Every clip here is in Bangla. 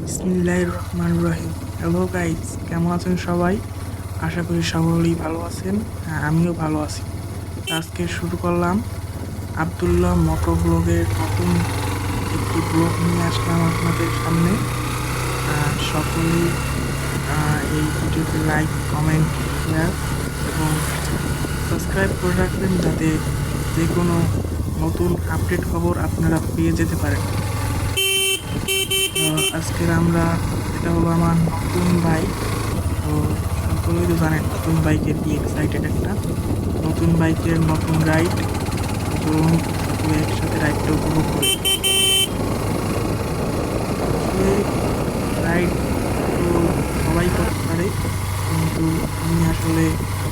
বিসমিল্লাহির রহমানির রহিম। হ্যালো গাইস, কেমন আছেন সবাই? আশা করি সকলেই ভালো আছেন। হ্যাঁ, আমিও ভালো আছি। আজকে শুরু করলাম আব্দুল্লাহ মোটো ব্লগের নতুন একটি ব্লগ নিয়ে আসলাম আপনাদের সামনে। সকলেই এই ভিডিওতে লাইক, কমেন্ট, শেয়ার এবং সাবস্ক্রাইব করে রাখবেন, যাতে যে কোনো নতুন আপডেট খবর আপনারা পেয়ে যেতে পারেন। আজকের আমরা এটা হলো আমার নতুন বাইক। তো সকলেই তো জানেন নতুন বাইকের কি এক্সাইটেড একটা নতুন বাইকের নতুন রাইড। চলুন সকলে একসাথে রাইডটা উপভোগ করি। আসলে রাইড তো সবাই করতে পারে, কিন্তু আমি আসলে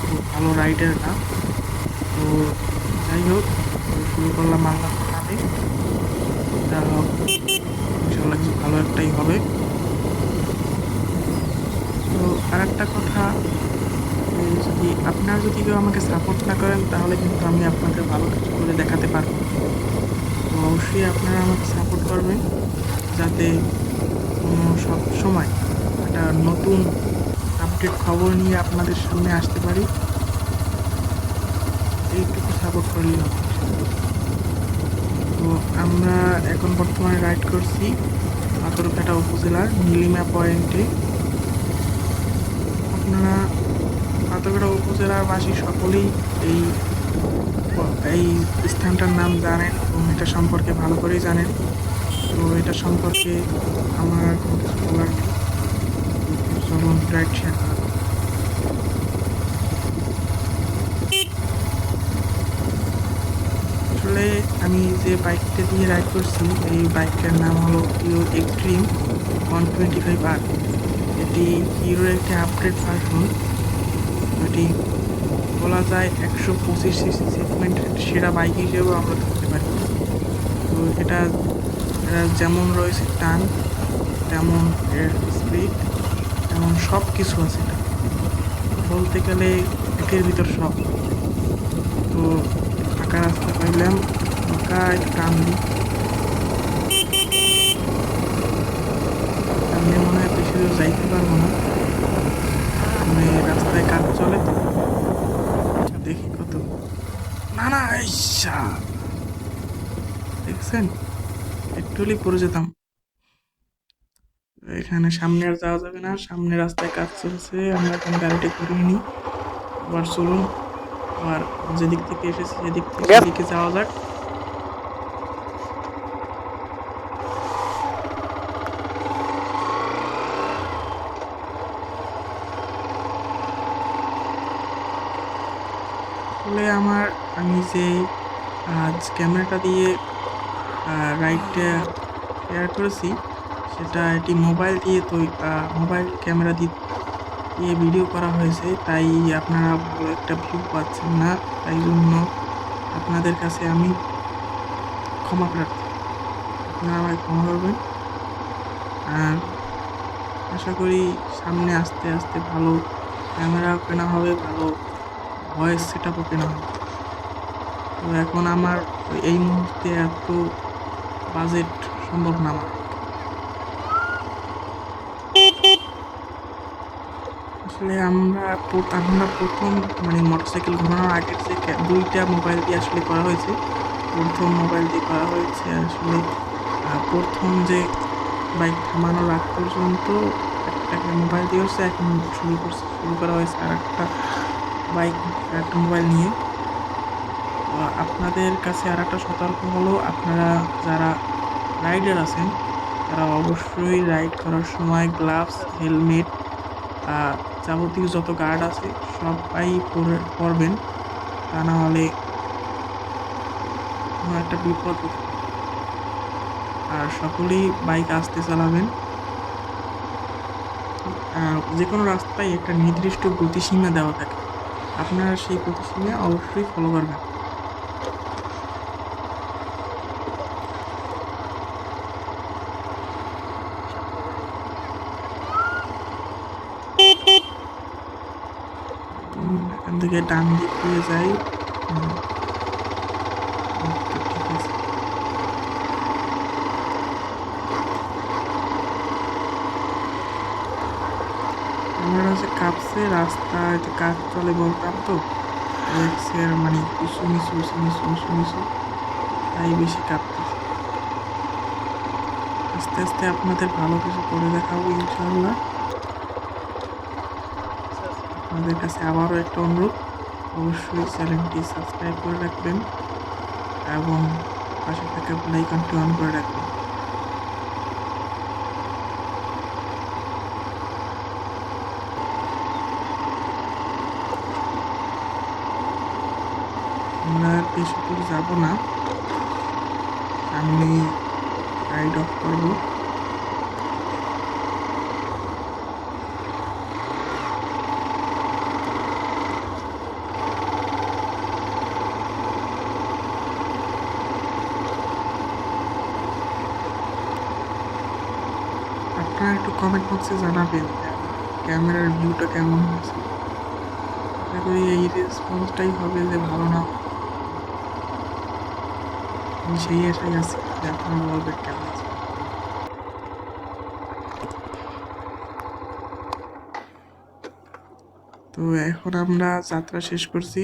খুব ভালো রাইডার না। তো যাই হোক, তো শুরু করলাম আল্লাহর নামে। যা হোক, ইনশাল্লাহ কিছু ভালো একটাই হবে। তো আর একটা কথা, যদি আপনারা যদি কেউ আমাকে সাপোর্ট না করেন, তাহলে কিন্তু আমি আপনাদের ভালো কিছু করে দেখাতে পারবো না। তো অবশ্যই আপনারা আমাকে সাপোর্ট করবেন, যাতে সব সময় একটা নতুন আপডেট খবর নিয়ে আপনাদের সামনে আসতে পারি। এইটুকু সাপোর্ট করলেই হবে ইনশাআল্লাহ। তো আমরা এখন বর্তমানে রাইড করছি পাথরঘাটা উপজেলার নীলিমা পয়েন্টে। আপনারা পাথরঘাটা উপজেলার বাসী সকলেই এই এই স্থানটার নাম জানেন এবং এটা সম্পর্কে ভালো করেই জানেন। তো এটা সম্পর্কে আমার আর কোনো কিছু বলার নেই। তো চলুন রাইড শেয়ার করা যাক। আসলে আমি যে বাইকটা দিয়ে রাইড করছি, এই বাইকটার নাম হলো হিরো এক্সট্রিম 125R। এটি হিরোর একটি আপডেট ভার্সন। এটি বলা যায় 125 সিসি সেগমেন্টের সেরা বাইক হিসেবেও আমরা ধরতে পারি। তো এটা যেমন রয়েছে টান, তেমন এর স্পিড, তেমন সব কিছু আছে। এটা বলতে গেলে একের ভিতর সব। তো ফাঁকা রাস্তা পাইলাম, ফাঁকা একটু টান দিই, সামনে মনে হয় বেশি দূর যাইতে পারবো না। মানে রাস্তায় কাজ চলে তো, দেখি কত। না না, ইচ্ছা দেখছেন, একটু হলেই পড়ে যেতাম। এখানে সামনে আর যাওয়া যাবে না, সামনে রাস্তায় কাজ চলছে। আমরা এখন গাড়িটা ঘুরিয়ে নিই। আবার চলুন, আবার যেদিক থেকে এসেছি সেদিক থেকে সেদিকে যাওয়া যাক। আসলে আমি যে আজ ক্যামেরাটা দিয়ে রাইডটা শেয়ার করেছি, সেটা এটি মোবাইল দিয়ে মোবাইল ক্যামেরা দিয়ে ভিডিও করা হয়েছে, তাই আপনারা ভালো একটা ভিউ পাচ্ছেন না। তাই জন্য আপনাদের কাছে আমি ক্ষমা প্রার্থী, আপনারা আমায় ক্ষমা করবেন। আর আশা করি সামনে আস্তে আস্তে ভালো ক্যামেরাও কেনা হবে, ভালো ভয়েস সেট আপও কেনা হবে। তো এখন আমার এই মুহূর্তে এত বাজেট সম্ভব না আমার পক্ষে। আসলে আমরা প্রথম, মানে মোটরসাইকেল ঘোরানোর আগের যে দুইটা মোবাইল দিয়ে আসলে করা হয়েছে। প্রথম মোবাইল দিয়ে করা হয়েছে আসলে প্রথম যে বাইক থামানোর আগ পর্যন্ত একটা মোবাইল দিয়ে হচ্ছে। এখন শুরু করা হয়েছে আর একটা মোবাইল নিয়ে। তো আপনাদের কাছে আর একটা সতর্ক হলো, আপনারা যারা রাইডার আছেন, তারা অবশ্যই রাইড করার সময় গ্লাভস, হেলমেট, যাবতীয় যত গার্ড আছে সবাই পরবেন। তা না হলে কোনো একটা বিপদ হতে পারে। আর সকলেই বাইক আস্তে চালাবেন। যে কোনো রাস্তায় একটা নির্দিষ্ট গতিসীমা দেওয়া থাকে, আপনারা সেই গতিসীমা অবশ্যই ফলো করবেন। তো এখান থেকে ডান দিক দিয়ে যাই। হুম, তো ঠিক আছে। ক্যামেরাটা হচ্ছে কাঁপছে, রাস্তায় তো কাজ চলে বলতাম তো, এক্সের মানে উঁচু নিচু উঁচু নিচু উঁচু নিচু, তাই বেশি কাঁপতেছে। আস্তে আস্তে আপনাদের ভালো কিছু করে দেখাবো ইনশাআল্লাহ। আপনাদের কাছে আবারও একটা অনুরোধ, অবশ্যই চ্যানেলটি সাবস্ক্রাইব করে রাখবেন এবং পাশে থাকা বেল আইকনটি অন করে রাখবেন। আমরা আর বেশি দূর যাব না, সামনে রাইড অফ করবো। আপনারা একটু কমেন্ট বক্সে জানাবেন যে আমার ক্যামেরার ভিউটা কেমন হয়েছে। আশা করি এই রেসপন্সটাই হবে যে ভালো না ভালো। আমি সেই আশায় আছি যে আপনারা বলবেন কেমন আছে। তো এখন আমরা যাত্রা শেষ করছি।